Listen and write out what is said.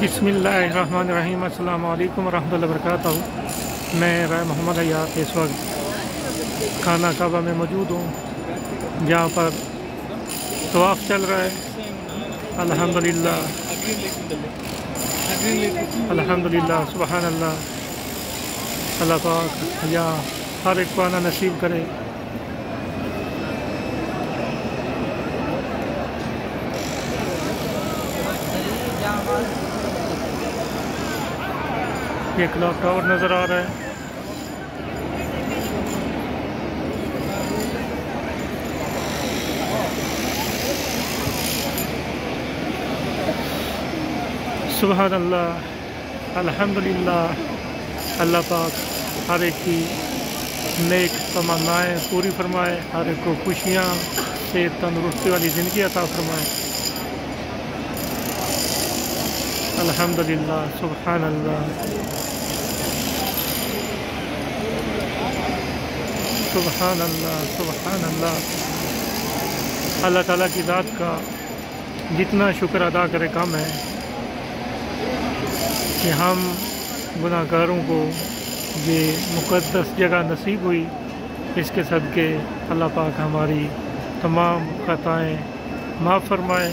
बिस्मिल्लाहिर्रहमानिर्रहीम। अस्सलाम वालेकुम वरहमतुल्लाहि वबरकातुहू। मैं राय मोहम्मद हयात इस वक्त खाना काबा में मौजूद हूँ, जहाँ पर तवाफ़ चल रहा है। अल्हम्दुलिल्लाह अल्हम्दुलिल्लाह, सुबहान अल्लाह। अल्लाह पाक या हर एक को आना नसीब करे। ये क्लॉक टावर नज़र आ रहा है। सुभान अल्लाह, अल्हम्दुलिल्लाह। अल्लाह पाक हर एक की नेक तमन्नाएँ पूरी फरमाए, हर एक को खुशियाँ से तंदुरुस्ती वाली ज़िंदगी अता फरमाए। अल्हम्दुलिल्लाह, सुभान अल्लाह, सुभान अल्लाह, सुभान अल्लाह। अल्लाह ताला की ज़ात का जितना शुक्र अदा करे कम है कि हम गुनाहगारों को ये मुक़द्दस जगह नसीब हुई। इसके सदक़े अल्लाह पाक हमारी तमाम ख़ताएँ माफ़ फरमाए।